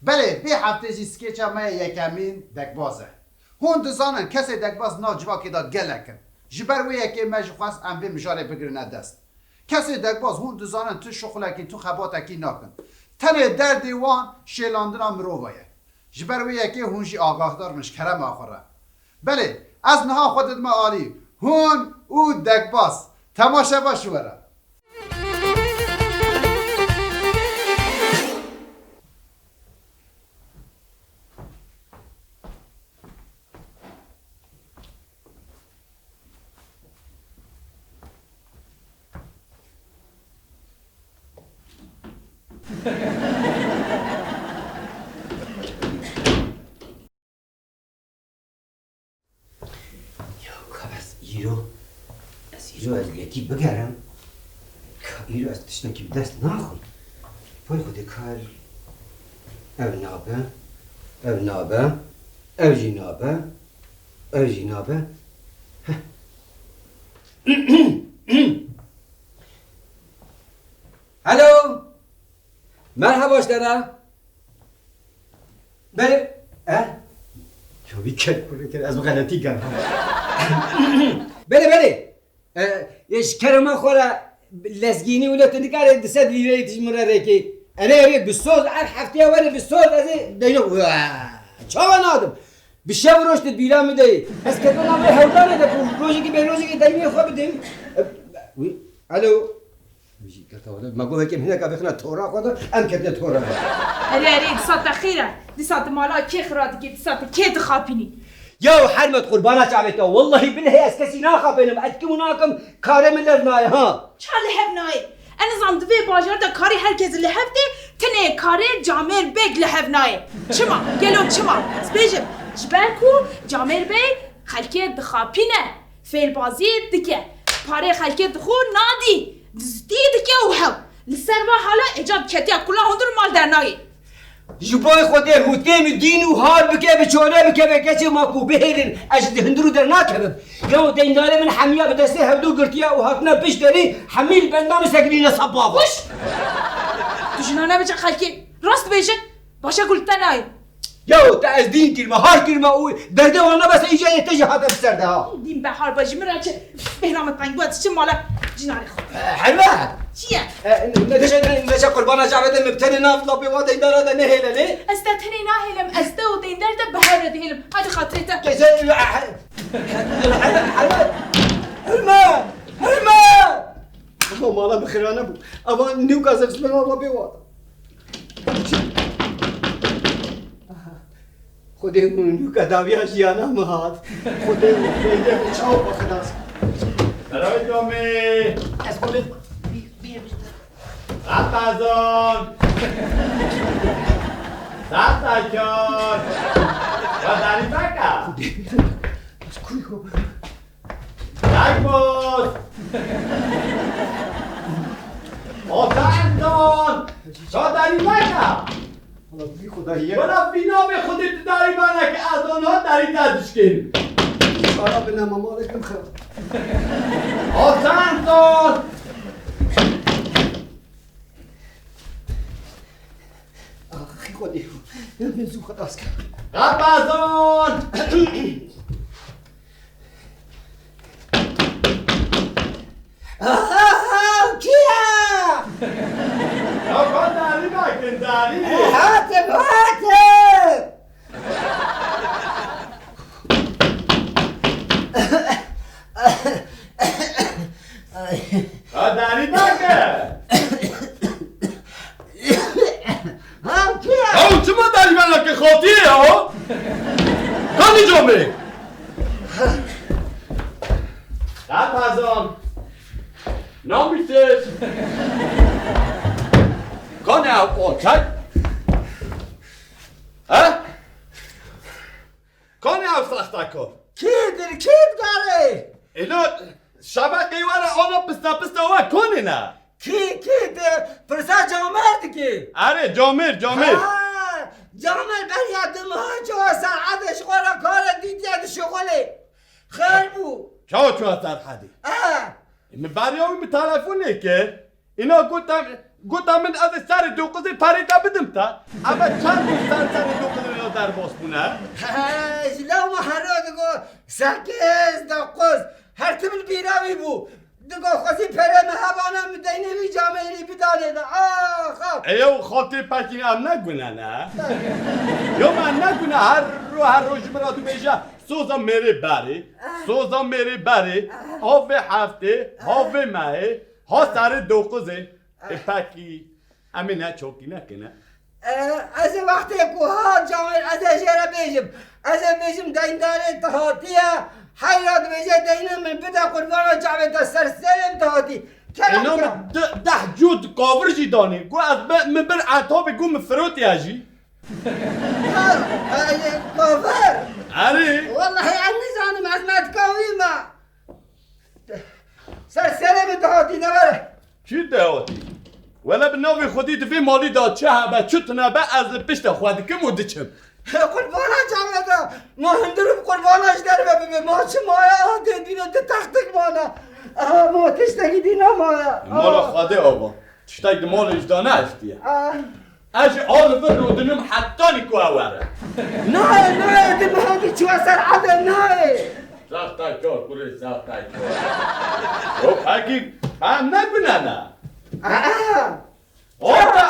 بله به هفته جی سکیچ ما یکمین دکبازه هون دزانن کسی دکباز ناجوا که دا گله کن جبر و یکی مجخواست ام به مجاره بگیرن دست کسی دکباز هون دزانن تو شغلکی تو خباتکی نکن تنه در دیوان شیلاندن مروایه جبر و یکی هونشی آگاهدار مشکرم آخره بله از نها خودت ما عالی هون او دکباز تماشا باشوره ایرو از یکی بگرم که ایرو از تشنکی به دست نخون پای خود کار او نابه او نابه او جنابه او جنابه الو مرحبا اشترا بله یا بیکر از غلطی کردم بله بله ايش كرما خورا لسجيني ولا تنكار دسات لي تجمر ريكي انا بالصوت على حفتي وانا بالصوت هذا دينو شو انا ادم بالشاور وش تدبيلا مدي بس كده انا هولان ده روجي بين روجي دايما خو بدين الو بيجي كده ما قول لك هناك بخنا تورا خدا ام كده تورا اري دسات اخيره دسات مالا كي خرات كي دسات كي تخافيني يا حرمة قربانات عبيتها والله بالله اسكسي ناخا بينهم اتكوناكم كارم اللرناي ها چال هفناي انا زعمت في باجار دا كاري هركز اللي هفته تنه كاري جامير بيك لهفناي چما قالوا چما سبيجم جبالكو جامير بيك خلكي دخابينه فيل بازي دكه باري خلكي دخو نادي دزتي دكه وحو للسربا حالا اجاب كتيا كلها هندر مال درناي جبای خودی هوتیم دین و حال بکه بچوره بکه بکه ماکو بهیرن اجد هندرو در نکبم یا دینداره من حمیه به دسته هفدو گرتیا و هاتنا پیش داری حمیل بندام سگرین صبابا خوش تو جنانه بچه خلکی راست بیشه باشه گلتن آی یا تا از دین کلمه هر کلمه او درده وانا بس ایجا یتجه هاته بسرده ها دین به حال باجی من چه بهنامت پنگوات چه مالا جناری خود حلوه چیه؟ نشه قربان جعبت مبتنی نافت لابی واد این داره ده نهیله نه؟ از ده تنی نهیلم از ده و دین درده بهر دهیلم هاده خاطره تا حلمه حلمه او مالا بخیرانه بود اما نیو کازم سلم لابی واد خودی نیو کداویه جیانه مهاد خودی نیو چاو بخلاص برای جامعه از خودت رفتازان سفتشان و داری بکر از کوی خوب دکباز آتندان و داری بکر حالا بی خداییه برا بینا به خودت داری بانه که از آنها داری دردش کنی شارا به نمامالکم خیلی آتندان آخی خودی من زو خداست کرد رفتازان کیه؟ یا کن داری بکن داری هاتف هاتف یا داری بکن او چه ما داری من که خاطیه ها؟ کانی جامعه رفتازان نامیتش کانی او آتک ها؟ کانی او سختکا کید گاره اینا شبکه وره آنا پستا و کنی نه کی پرسا جامر دیگه اره جامر جامر بریادم ها جو ساعتش خورا کار دیدید شغله خیر بو چه سر حدی من بریامی به تلفونه که اینا گفتم گفتم من از سر دو قضی پریتا بدم تا اما چند روز سر دو قضی رو در باز بونه جلو محرا دگو سکز دقوز هر تبل بیراوی بو دگو خوزی پره مهبانا مدینه بی جامعه بدانه دا خب ایو خاطر پاکی ام نگونه نه یا من نگونه هر روز مرا تو بیشه سوزا میره بری هاو هفته هاو ماه ها سر دو قضی پاکی امین نه چوکی نکنه از وقتی که ها جامعه از جره بیجم از بیجم دینداره تهاتیه حیرات بیجه دینه من بده قربان جامعه تا سرسرم تهاتی اینا من ده جود قاورجی دانی گو از من بر عطا بگو من فروتی هجی قاور اره والله انی زانم از مدکاوی ما سرسرم تهاتی نبره چی دهاتی؟ ولی به نوی خودی دوی مالی داد چه همه چطور به از پشت خودی که موده چم قربانه جامعه دا ما هندروب قربانش در ببینیم ما چه مایا آده دینو ده تختک مانا ما تشتگی دینا مایا مالا خواده آبا تشتاک مالش دانه اشتیه اش آل رو دنم حتی نکو اواره نه ده مهندی چو اثر عده نه ساختا کار کوره ساختا کار او پاکی هم نکنه نه آتا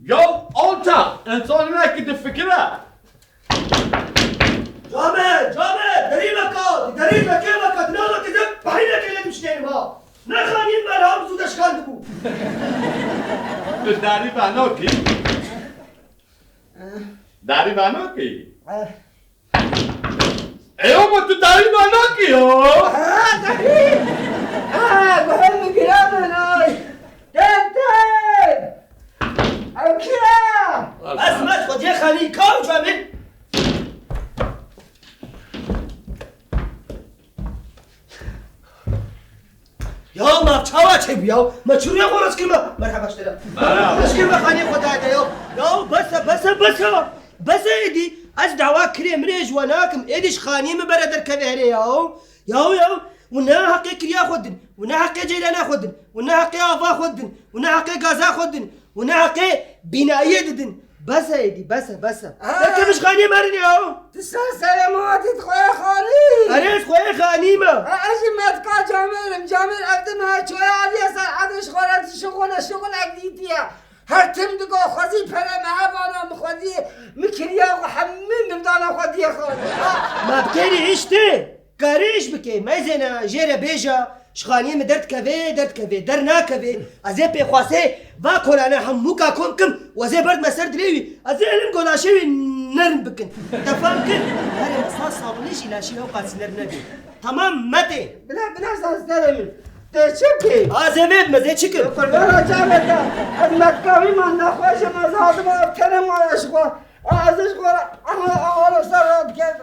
یا آتا انسان نکی فکره جامعه دری مکه نه کدم پایین کلید میشنیم ها نخوانیم برام زودش خانده بود تو داری بنا کی؟ داری بنا کی؟ ایو ما تو داری بنا کی ها؟ داری مهم میگیرم نای دنتن اوکیا اسمت خود یه خانی کام جامعه یا ما چاوا چه بیاو ما چوری خورس که ما مرحبا اشترم مشکل ما خانی خود هایده یا بس ایدی از دعوا کری منیج وناکم ایدیش خانی مبرا در کبهره یا ونا حقی کریا خودن ونا حقی جیلانا خودن ونا حقی آفا خودن ونا حقی غازا خودن ونا حقی بینایی ددن بس ایدی بس در کبش خانی مرین یا تسال سلاماتت خواه خانی ارز خواه خانی ما اجی مدکا جامر افتم ها چوه علی سر عدش خورد شغل اگدیتیه هر تم دگو خوزی پره مهبانا مخوزی مکریا و همین ممدانا خودی خانی ما بکری اشته کاریش بکی میزنا جره بیجا شخانی می درد کوی در ناکوی ازی پی خواسته و کلانا همو کا کم کم وزی برد مسر دلیوی ازی علم گلاشوی نرم بکن تفهم کن هر مسا صابونیشی لاشی او قاسی نرم نبی تمام مته بلا ساسترم تشکی آزمید مزه چکن قربانا جامعه از مدکاوی من نخواهش مزادم کنم آیش خواه ازش خواه آوالو سر راد کرد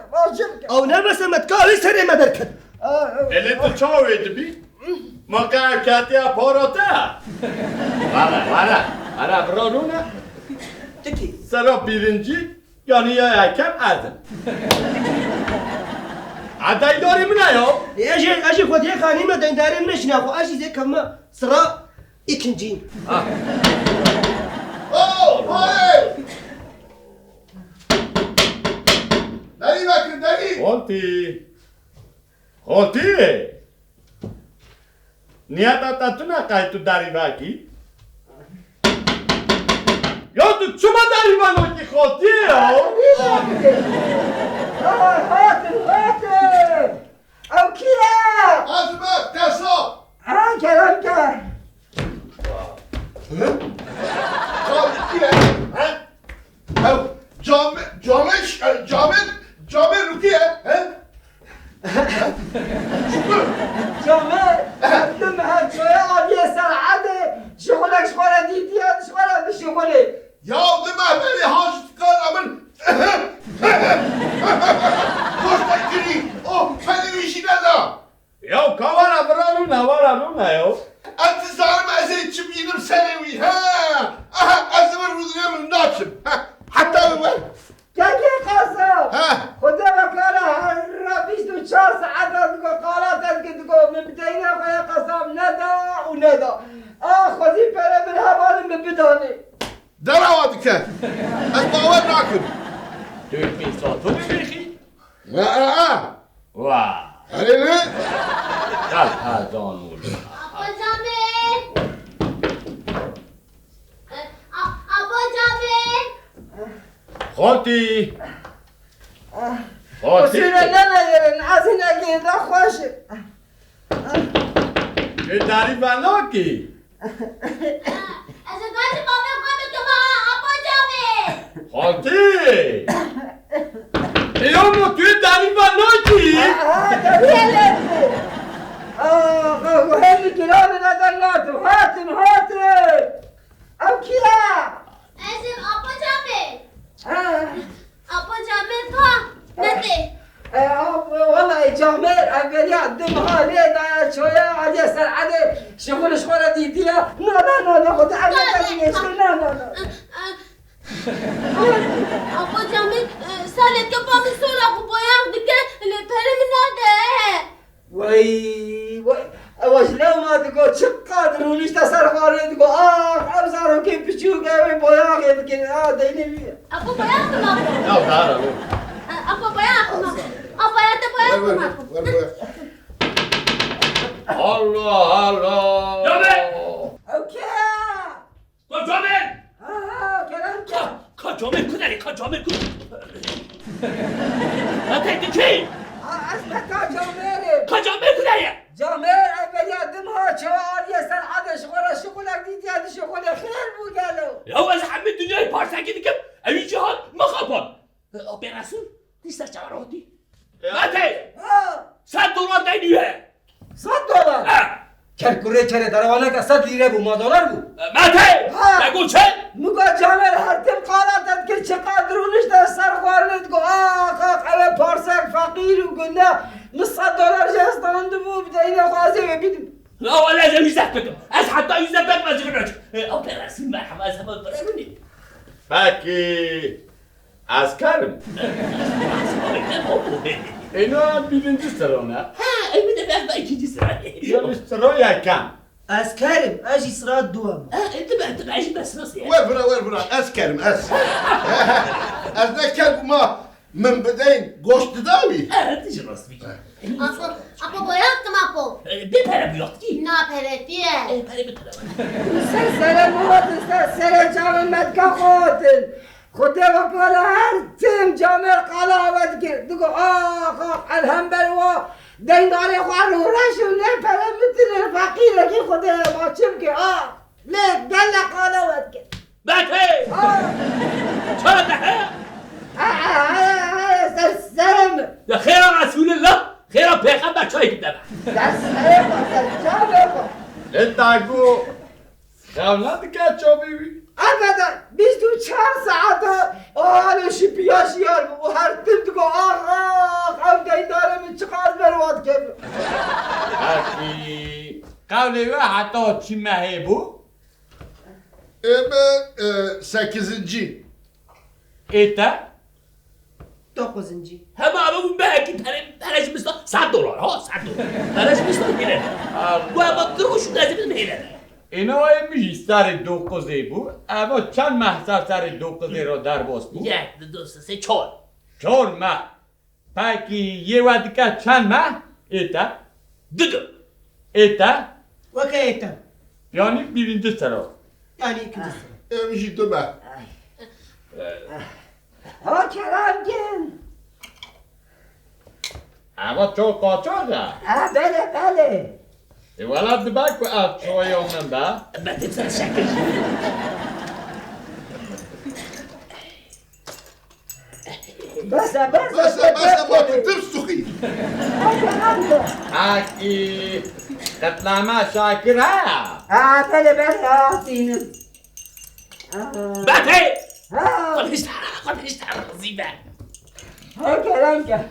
او نمسا مدکاوی سر مدر کن الی تو چاوی دبی؟ ما که کاتیا پاراته والا برانونه تکی سرا بیرنجی یعنی یا یکم ازم عدای داری منه یا؟ اجی خود یه خانی ما داریم نشنا خو اجی زی کما سرا ikinci Oh, hayır! Nereye bakın, nereye? Honti! Niye tatuna kaytu dari baki? Ya tu çuma dari bana ki honti ya? هاتم او کیه؟ Azmak, tesla! کلام کرد Cami Rukiye, he? جامعه افتم ها شوية آبية سرعادة شغلك شغلة ديتيا شغلة بشغلة Ya deme beni haşıtkar amın. Koş bekiri, o benim işine de. Ya kavara bırakın ne var anına ya? Antizarım ezeyçim yedim senevi, ha? Aha, azımın rüzgarımın naçım, hatta ben. كاكي قاسم ها. خدا وكالا هربيش تو 4 ساعات تقول قالات تقول من بدينا خويا قاسم ندى وندى خذي بلا من هبال من توی پیسا تو ببرخی؟ نه واه آره نه قلب پردان اولی Abba Cabir! Abba Cabir! خالتی خالتی وسیله نمیگیرن از این اگه خوشه چه داری بناکی؟ از دست بابا کنه تو با Abba Cabir! خالتی ایام توی داری بناکی؟ وهذه كلام نزلات هاتم او كيا Ezim Abba Cabir! Abba Cabir ta nede? والله جامر اقل يقدمها لينا شويه عادي يسال عادي شغل ديتيها لا خد عادي لا Abba Cabir سالت که با مسئول اخو باید دیگه پرم نده وي واش لو ما تقول قادر وليش تسر خارج تقول ابزارهم كيف بشوك وي بويا يمكن ديني Abba باید کنم نه داره Abba باید کنم Abba باید کنم الله الله جامعه اوكي جامعه كلام جامعه کدری جامعه کد نتایج کی اسمك جامر جامعه کدری جامر اقل يقدمها شوار يسال عادي شغلك ديتي هذا شغل خير بو قالوا یا از همه دنیای پارسکی دیگه اوی جهان مخابان اپراسیون نیست چهارهاتی ماته $100 دینیه $100 کرکوره دروانه که 100 لیره بو ما دلار بو ماته نگو چه مگو جامر هر تیم قالت که چقدر ونش در سر خوارنت گو اوه پارسک فقیر و گناه $100 جهستانند بو بدهینه خوازه و بیدیم لا ولا لازم يزبط از حتى يزبط ما زغرج اپراسیون مرحبا از همه برمونی بکی از کرم اینا بیرینجی سرانه ها ای بده به ایکی سرانه یا سرا یکم از كريم اجي صراط دوام انت بعيش بس راسي وين برا اسكرم از نکرد ما من بدین گوشت داوی تيجي راس بيجي Abba باید کنم Abba بيبرا بيوتكي نه پرتیه بري بتلا سلسله موت سلسله جامر مدکا خوتن خود وکال هر تیم جامر قلاوت کرد دگو الحمبر و دینداری خوار رو رشو نپره مثل فقیره که خود ما چیم که لیک گل قلاوت کرد باتي چرا ده سلسله يا خير رسول الله خير پیغمبر چای کدام سلسله جامر اتاگو خواهد که چا بیوی البته 24 ساعت حالشی پیاشیار و هر تیم دگو هم دینداره من چقدر برود که بکی قولی و حتی چی مهی بو ام 8. ایتا 9. همه اون بهکی پرش مثلا $100 ها $100 پرش مثلا میره و اما دروش لازم میره اینا میشی سر دو قضی بو اما چند محصر سر دو قضی را در باز بو 1 2 3 4 4 ماه پاکی یه ودکه چند ماه ایتا دو ایتا وكيتا یعنی بیرینجی سرا يعني كده میشی 2 ماه ها کلام گن اما چو قاچاقه بله ولد بک و از چوی من با ما تنسى شكل بس ما تقدرش تخي حاکی قتلامه شاکر ها بله آتینم باتي ها قد اشتعل غزيبة ها کلام گن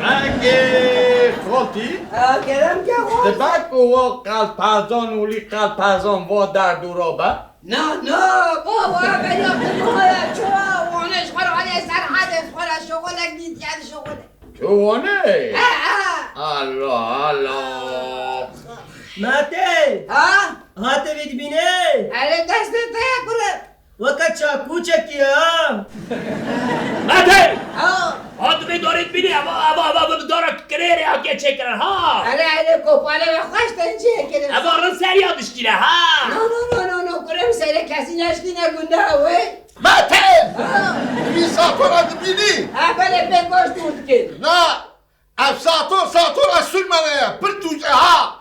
حاکی خالتی ها کلام گن دبک و قلب پرزان ولی قلب پرزان و در دورا با نه بابا بریاقت مالا چوا وانش خورا علی سر حدث خورا شغلک دید یاد شغلک چوانه الله الله ماتي ها هات بید بینه اره دست تا کوره وقت چاکو چکی ها ماته ها آدمی دارید بینی اما دارا کریر یا که چه کرن ها اره کوپاله و خوش تنچه کرد اما رن سری یادش گیره ها نو کوره سر کسی نشتی نگونده اوه ماته ببین ساتور از بینی بله بگوش بود که نه اف ساتور از سلمانه پر توشه ها